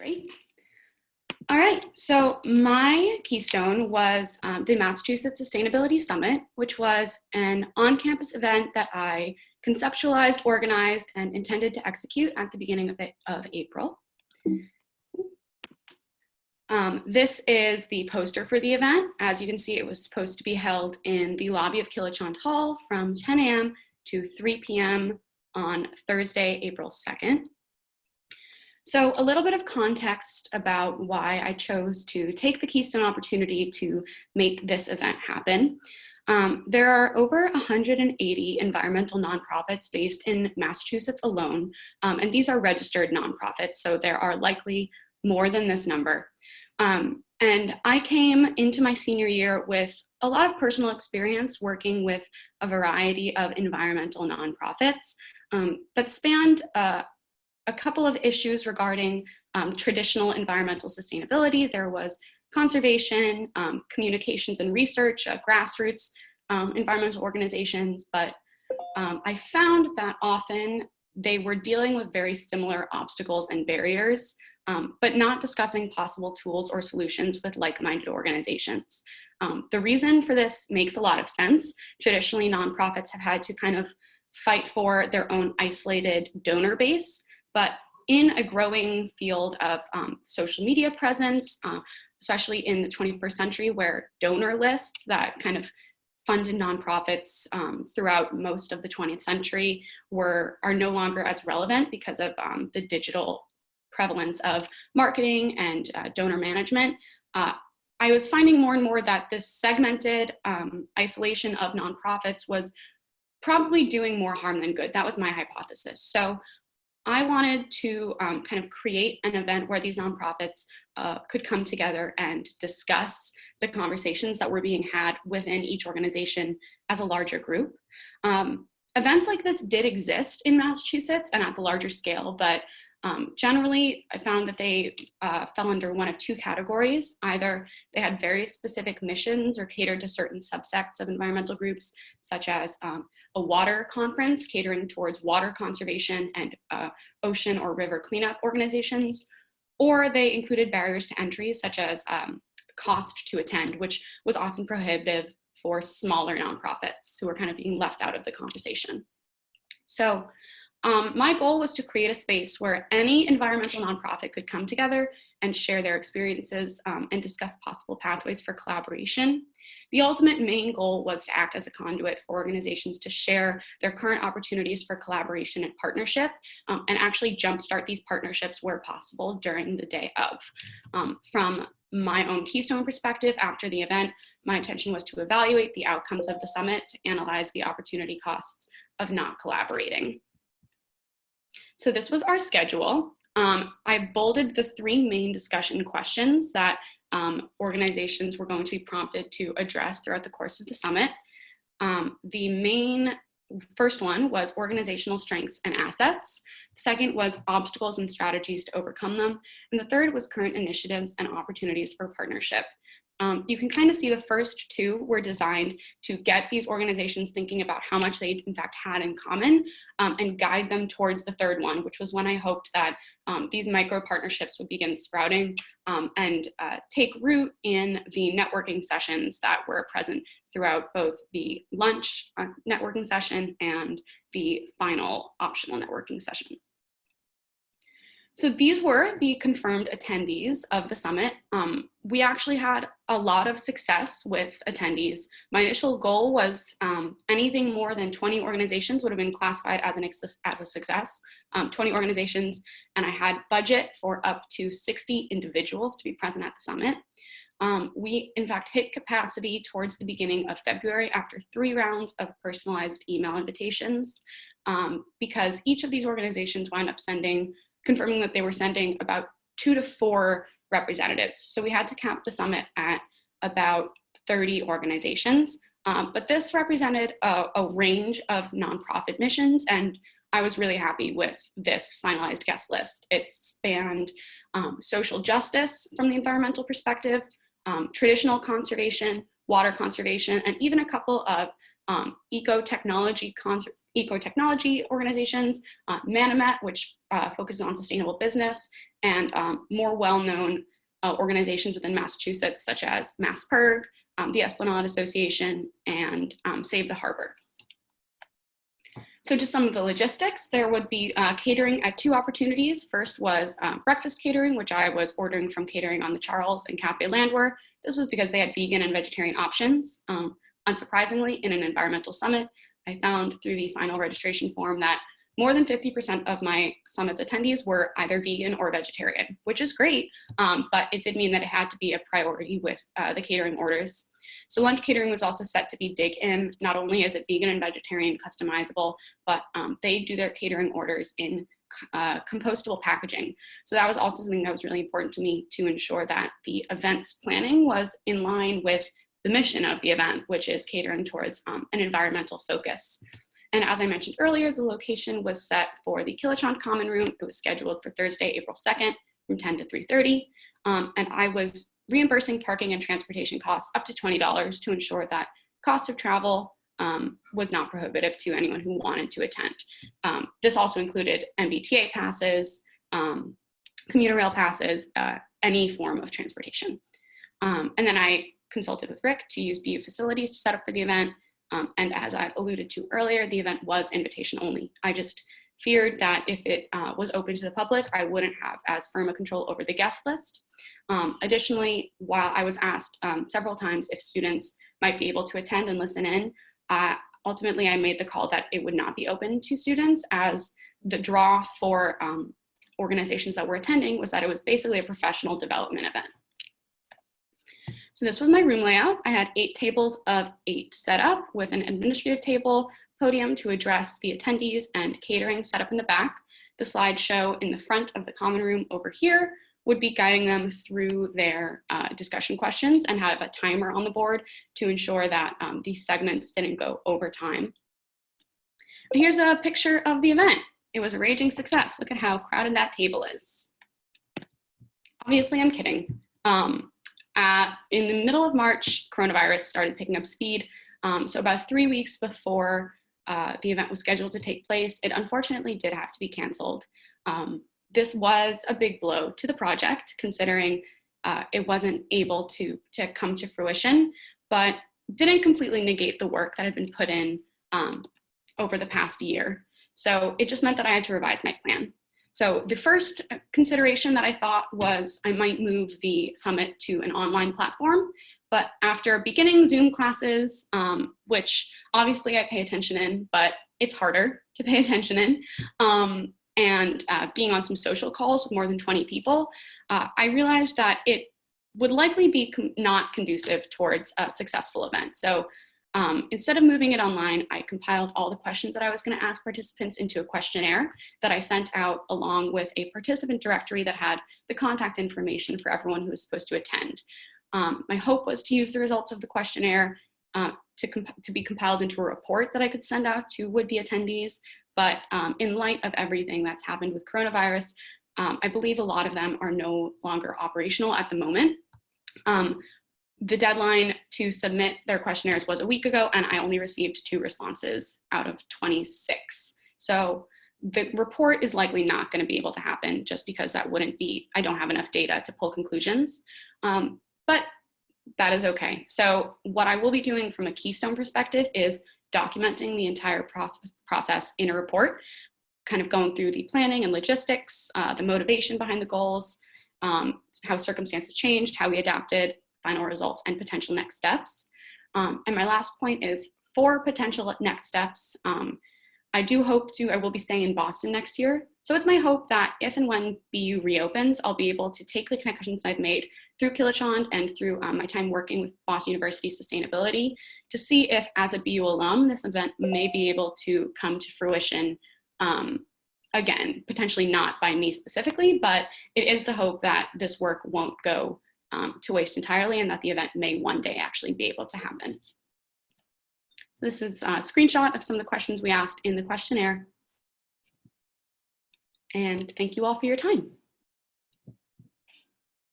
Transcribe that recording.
Great. All right, so my Keystone was the Massachusetts Sustainability Summit, which was an on-campus event that I conceptualized, organized, and intended to execute at the beginning of April. This is the poster for the event. As you can see, it was supposed to be held in the lobby of Kilachand Hall from 10 a.m. to 3 p.m. on Thursday, April 2nd. So a little bit of context about why I chose to take the Keystone opportunity to make this event happen. There are over 180 environmental nonprofits based in Massachusetts alone, and these are registered nonprofits, so there are likely more than this number. And I came into my senior year with a lot of personal experience working with a variety of environmental nonprofits that spanned a couple of issues regarding traditional environmental sustainability. There was conservation, communications and research, grassroots environmental organizations, but I found that often they were dealing with very similar obstacles and barriers, but not discussing possible tools or solutions with like-minded organizations. The reason for this makes a lot of sense. Traditionally, nonprofits have had to kind of fight for their own isolated donor base, but in a growing field of social media presence, especially in the 21st century, where donor lists that kind of funded nonprofits throughout most of the 20th century are no longer as relevant because of the digital prevalence of marketing and donor management. I was finding more and more that this segmented isolation of nonprofits was probably doing more harm than good. That was my hypothesis. So I wanted to kind of create an event where these nonprofits could come together and discuss the conversations that were being had within each organization as a larger group. Events like this did exist in Massachusetts and at the larger scale, but generally I found that they fell under one of two categories. Either they had very specific missions or catered to certain subsects of environmental groups, such as a water conference catering towards water conservation and ocean or river cleanup organizations, or they included barriers to entry, such as cost to attend, which was often prohibitive for smaller nonprofits who were kind of being left out of the conversation. So my goal was to create a space where any environmental nonprofit could come together and share their experiences and discuss possible pathways for collaboration. The ultimate main goal was to act as a conduit for organizations to share their current opportunities for collaboration and partnership, and actually jumpstart these partnerships where possible during the day of. From my own Keystone perspective, after the event, my intention was to evaluate the outcomes of the summit to analyze the opportunity costs of not collaborating. So this was our schedule. I bolded the three main discussion questions that organizations were going to be prompted to address throughout the course of the summit. The main first one was organizational strengths and assets. The second was obstacles and strategies to overcome them. And the third was current initiatives and opportunities for partnership. You can kind of see the first two were designed to get these organizations thinking about how much they in fact had in common and guide them towards the third one, which was when I hoped that these micro partnerships would begin sprouting and take root in the networking sessions that were present throughout both the lunch networking session and the final optional networking session. So these were the confirmed attendees of the summit. We actually had a lot of success with attendees. My initial goal was anything more than 20 organizations would have been classified as a success, 20 organizations, and I had budget for up to 60 individuals to be present at the summit. We, in fact, hit capacity towards the beginning of February after 3 rounds of personalized email invitations because each of these organizations wound up confirming that they were sending about 2 to 4 representatives. So we had to cap the summit at about 30 organizations, but this represented a range of nonprofit missions, and I was really happy with this finalized guest list. It spanned social justice from the environmental perspective, traditional conservation, water conservation, and even a couple of eco-technology eco-technology organizations, Manomet, which focuses on sustainable business, and more well-known organizations within Massachusetts, such as MassPIRG, the Esplanade Association, and Save the Harbor. So just some of the logistics, there would be catering at 2 opportunities. First was breakfast catering, which I was ordering from Catering on the Charles and Cafe Landwehr. This was because they had vegan and vegetarian options. Unsurprisingly, in an environmental summit, I found through the final registration form that more than 50% of my summit's attendees were either vegan or vegetarian, which is great, but it did mean that it had to be a priority with the catering orders. So lunch catering was also set to be dig in. Not only is it vegan and vegetarian customizable, but they do their catering orders in compostable packaging. So that was also something that was really important to me to ensure that the event's planning was in line with the mission of the event, which is catering towards an environmental focus. And as I mentioned earlier, the location was set for the Kilachand Common Room. It was scheduled for Thursday, April 2nd from 10 to 3:30. And I was reimbursing parking and transportation costs up to $20 to ensure that cost of travel was not prohibitive to anyone who wanted to attend. This also included MBTA passes, commuter rail passes, any form of transportation. And then I consulted with Rick to use BU facilities to set up for the event. And as I've alluded to earlier, the event was invitation only. I just feared that if it was open to the public, I wouldn't have as firm a control over the guest list. Additionally, while I was asked several times if students might be able to attend and listen in, ultimately I made the call that it would not be open to students, as the draw for organizations that were attending was that it was basically a professional development event. So this was my room layout. I had 8 tables of 8 set up with an administrative table, podium to address the attendees, and catering set up in the back. The slideshow in the front of the common room over here would be guiding them through their discussion questions, and have a timer on the board to ensure that these segments didn't go over time. But here's a picture of the event. It was a raging success. Look at how crowded that table is. Obviously, I'm kidding. In the middle of March, coronavirus started picking up speed. So about 3 weeks before the event was scheduled to take place, it unfortunately did have to be canceled. This was a big blow to the project, considering it wasn't able to come to fruition, but didn't completely negate the work that had been put in over the past year. So it just meant that I had to revise my plan. So the first consideration that I thought was I might move the summit to an online platform, but after beginning Zoom classes, which obviously I pay attention in, but it's harder to pay attention in, and being on some social calls with more than 20 people, I realized that it would likely be not conducive towards a successful event. So instead of moving it online, I compiled all the questions that I was going to ask participants into a questionnaire that I sent out along with a participant directory that had the contact information for everyone who was supposed to attend. My hope was to use the results of the questionnaire to be compiled into a report that I could send out to would-be attendees. But in light of everything that's happened with coronavirus, I believe a lot of them are no longer operational at the moment. The deadline to submit their questionnaires was a week ago, and I only received 2 responses out of 26. So the report is likely not going to be able to happen, just because that wouldn't be, I don't have enough data to pull conclusions, but that is okay. So what I will be doing from a Keystone perspective is documenting the entire process in a report, kind of going through the planning and logistics, the motivation behind the goals, how circumstances changed, how we adapted, final results, and potential next steps. And my last point is, for potential next steps, I will be staying in Boston next year. So it's my hope that if and when BU reopens, I'll be able to take the connections I've made through Kilachand and through my time working with Boston University Sustainability to see if, as a BU alum, this event may be able to come to fruition. Again, potentially not by me specifically, but it is the hope that this work won't go to waste entirely, and that the event may one day actually be able to happen. So this is a screenshot of some of the questions we asked in the questionnaire. And thank you all for your time.